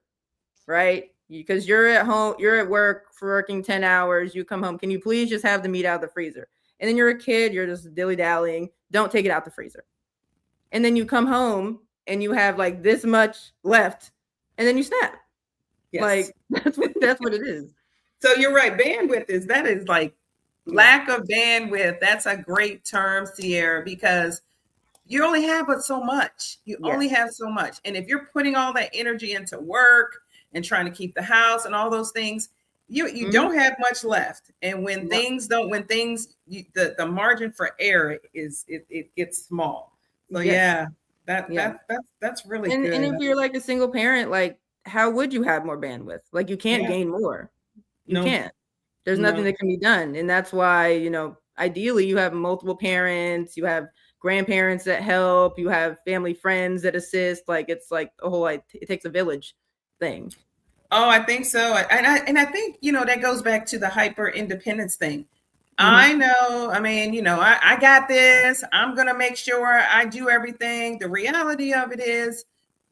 Right? Because you're at home, you're at work for working 10 hours, you come home, "Can you please just have the meat out of the freezer?" And then you're a kid, you're just dilly-dallying, don't take it out the freezer. And then you come home and you have like this much left and then you snap. Yes. Like that's what it is. So you're right. Bandwidth is like lack of bandwidth. That's a great term, Sierra, because you only have but so much. You only have so much. And if you're putting all that energy into work and trying to keep the house and all those things, you don't have much left. And when the margin for error it gets small. So that's really good. And if you're like a single parent, like how would you have more bandwidth? Like you can't gain more. You can't. There's nothing that can be done. And that's why, ideally you have multiple parents, you have grandparents that help, you have family friends that assist. Like it's like a whole it takes a village thing. Oh, I think so. And I think, that goes back to the hyper independence thing. I know, I got this. I'm going to make sure I do everything. The reality of it is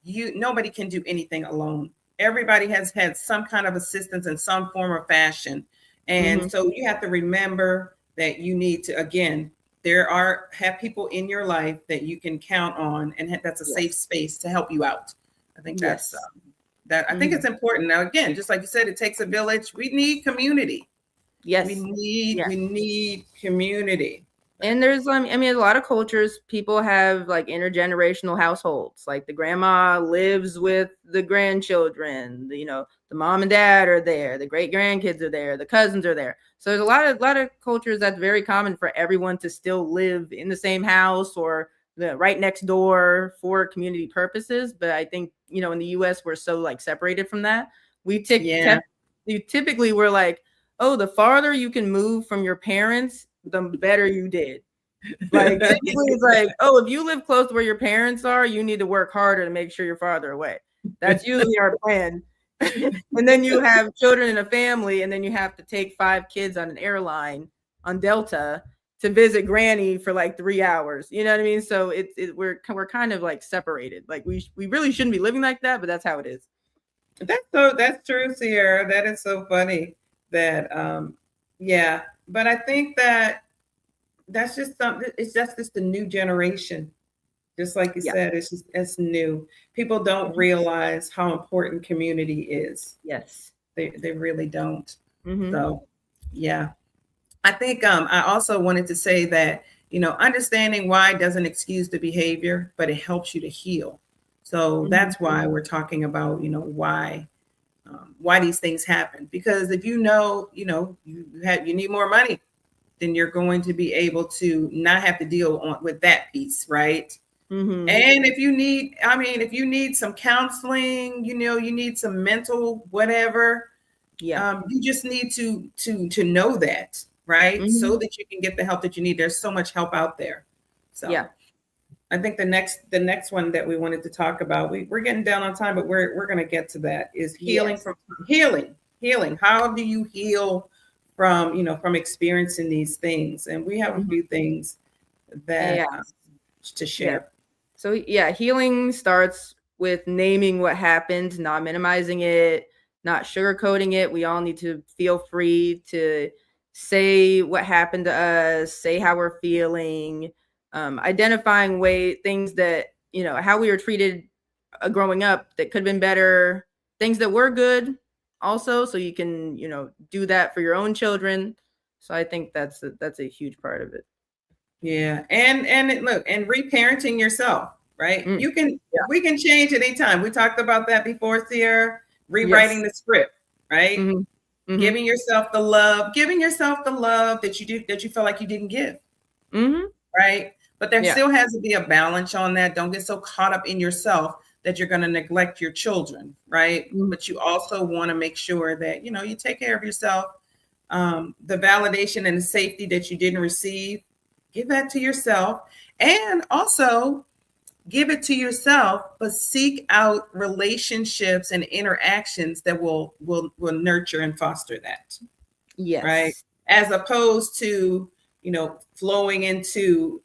nobody can do anything alone. Everybody has had some kind of assistance in some form or fashion. And so you have to remember that you need to, again, have people in your life that you can count on, and that's a safe space to help you out. I think that's I think it's important. Now, again, just like you said, it takes a village. We need community. Yes. We need community. And there's, a lot of cultures, people have like intergenerational households. Like the grandma lives with the grandchildren, the mom and dad are there, the great grandkids are there, the cousins are there. So there's a lot of cultures that's very common for everyone to still live in the same house or right next door for community purposes. But I think, in the US, we're so like separated from that. Yeah. You typically were like, oh, the farther you can move from your parents, the better you did. Like typically it's like, oh, if you live close to where your parents are, you need to work harder to make sure you're farther away. That's usually our plan. And then you have children in a family, and then you have to take 5 kids on an airline on Delta to visit Granny for like 3 hours. You know what I mean? So we're kind of like separated. Like we really shouldn't be living like that, but that's how it is. That's true, Sierra. That is so funny that yeah. But I think that that's just something. It's just the new generation. Just like you said, it's new. People don't realize how important community is. Yes, they really don't. So yeah, I think I also wanted to say that understanding why doesn't excuse the behavior, but it helps you to heal. So that's why we're talking about why these things happen. Because if you need more money, then you're going to be able to not have to deal with that piece, right? And if you need some counseling, you need some mental whatever, you just need to know that, right? So that you can get the help that you need. There's so much help out there. So yeah, I think the next one that we wanted to talk about, we're getting down on time, but we're going to get to that, is healing from healing. How do you heal from experiencing these things? And we have a few things that to share. So healing starts with naming what happened, not minimizing it, not sugarcoating it. We all need to feel free to say what happened to us, say how we're feeling, identifying things that, how we were treated growing up that could have been better, things that were good also, so you can, do that for your own children. So I think that's a huge part of it. Yeah. And reparenting yourself, right? We can change at any time. We talked about that before, Sierra. Rewriting the script, right? Giving yourself the love that you feel like you didn't give. Right. But there still has to be a balance on that. Don't get so caught up in yourself that you're going to neglect your children, right? But you also want to make sure that, you take care of yourself. The validation and the safety that you didn't receive, give that to yourself. And also give it to yourself, but seek out relationships and interactions that will nurture and foster that. Yes. Right. As opposed to, flowing into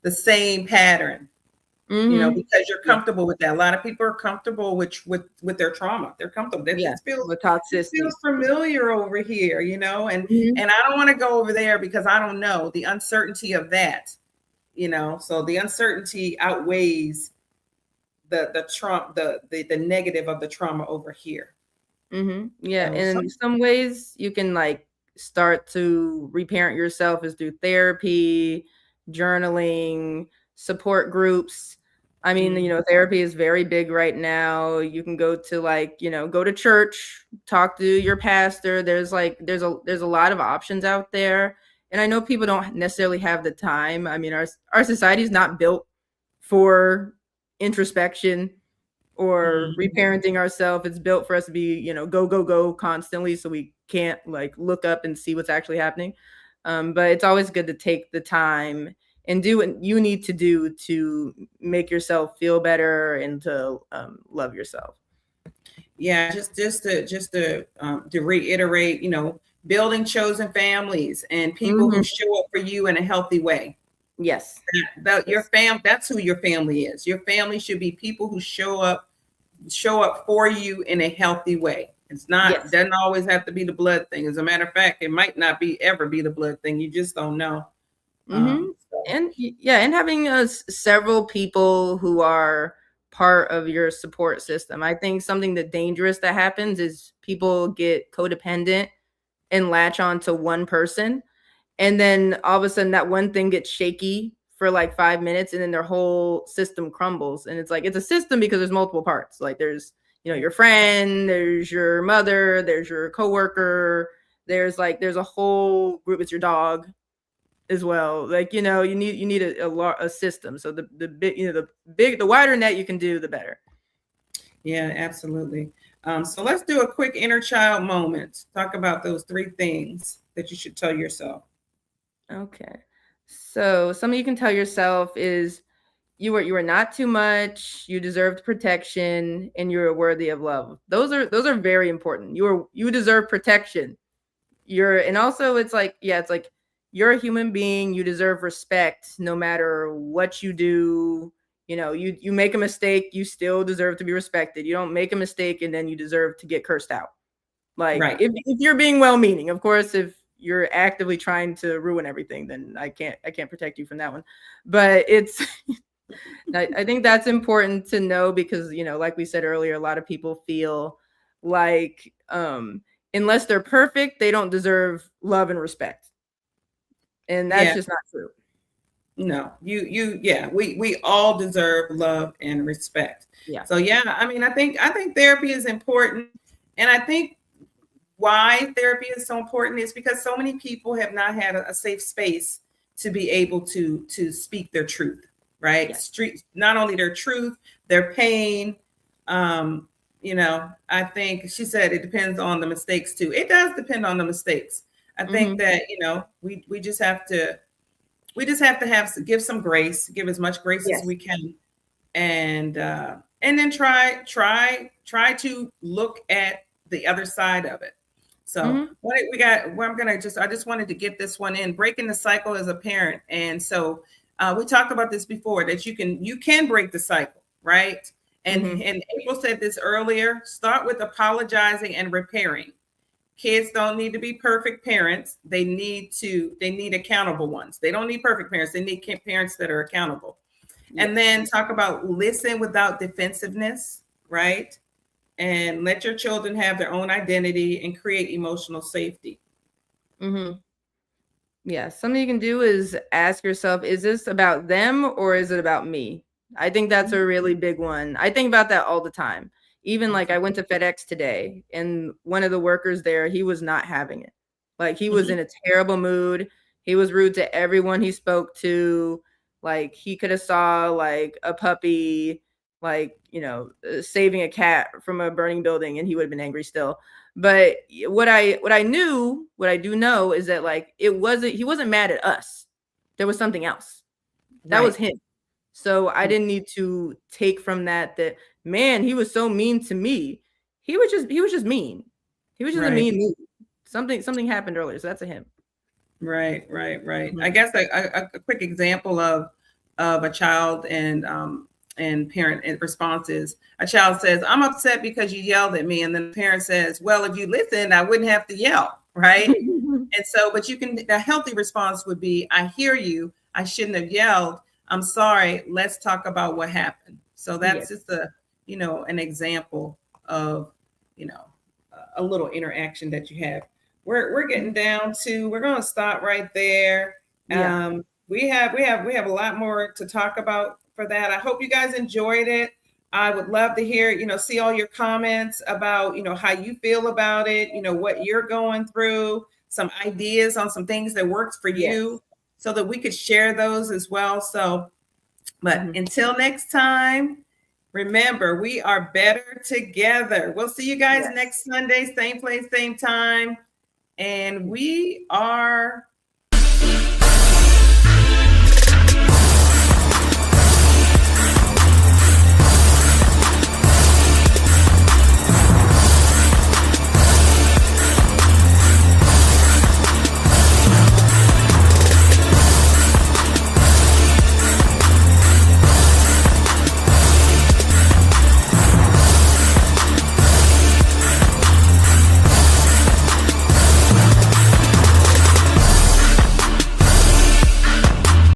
the same pattern, because you're comfortable with that. A lot of people are comfortable with their trauma. They're comfortable. It feels familiar over here, and I don't want to go over there because I don't know the uncertainty of that. So the uncertainty outweighs the trauma, the negative of the trauma over here. Yeah, and in some ways you can like start to reparent yourself is through therapy, journaling, support groups. I mean, therapy is very big right now. You can go to go to church, talk to your pastor. There's a lot of options out there. And I know people don't necessarily have the time. I mean, our society is not built for introspection or reparenting ourselves. It's built for us to be, go constantly. So we can't look up and see what's actually happening. But it's always good to take the time and do what you need to do to make yourself feel better and to love yourself. Yeah, just to reiterate, building chosen families and people who show up for you in a healthy way. Yes. Your that's who your family is. Your family should be people who show up for you in a healthy way. It's not doesn't always have to be the blood thing. As a matter of fact, it might not ever be the blood thing. You just don't know. And having several people who are part of your support system. I think something dangerous that happens is people get codependent and latch on to one person. And then all of a sudden that one thing gets shaky for 5 minutes and then their whole system crumbles. And it's a system because there's multiple parts. There's, your friend, there's your mother, there's your coworker, there's a whole group. It's your dog as well. You need a system. So the wider net you can do, the better. Yeah, absolutely. So let's do a quick inner child moment. Talk about those 3 things that you should tell yourself. Okay. So something you can tell yourself is you are not too much, you deserved protection, and you're worthy of love. Those are very important. You deserve protection. And also it's like, yeah, it's like you're a human being, you deserve respect no matter what you do. You make a mistake, you still deserve to be respected. You don't make a mistake and then you deserve to get cursed out. Like Right. if you're being well meaning, of course, if you're actively trying to ruin everything, then I can't protect you from that one. But it's I think that's important to know because, like we said earlier, a lot of people feel like unless they're perfect, they don't deserve love and respect. And that's Yeah. just not true. No, yeah, we all deserve love and respect. Yeah. So yeah, I mean, I think therapy is important, and I think why therapy is so important is because so many people have not had a safe space to be able to speak their truth, right? Yeah. Street, not only their truth, their pain. I think she said it depends on the mistakes too. It does depend on the mistakes. I think Mm-hmm. that we just have to give some grace, give as much grace as Yes. we can, and then try to look at the other side of it. So Mm-hmm. what we got, well, I just wanted to get this one in, breaking the cycle as a parent. And so we talked about this before, that you can break the cycle, right? And Mm-hmm. and April said this earlier, start with apologizing and repairing. Kids don't need to be perfect parents. They need accountable ones. They don't need perfect parents. They need parents that are accountable. And Yes. then talk about listen without defensiveness, right? And let your children have their own identity and create emotional safety. Mm-hmm. Yeah, something you can do is ask yourself, is this about them or is it about me? I think that's a really big one. I think about that all the time. Even like I went to FedEx today and one of the workers there, he was not having it. Like he was Mhm. in a terrible mood. He was rude to everyone he spoke to. Like he could have saw like a puppy like, saving a cat from a burning building and he would have been angry still. But what I do know is that like he wasn't mad at us. There was something else. That was Right, him. So I didn't need to take from that man, he was so mean to me. He was just mean. He was just a right, mean mood. Something happened earlier, so that's a him. right. I Mhm. guess a quick example of a child and parent response is, a child says, "I'm upset because you yelled at me," and then the parent says, "Well, if you listened, I wouldn't have to yell," right? And so, but a healthy response would be, "I hear you. I shouldn't have yelled. I'm sorry. Let's talk about what happened." So that's Yes. just an example of, you know, a little interaction that you have. We're getting Mhm. down to, we're going to stop right there. Yeah. We have a lot more to talk about for that. I hope you guys enjoyed it. I would love to hear, see all your comments about, how you feel about it, what you're going through, some ideas on some things that works for Yes. you, so that we could share those as well. So, but Mhm. until next time, remember, we are better together. We'll see you guys Yes. next Sunday, same place, same time. And we are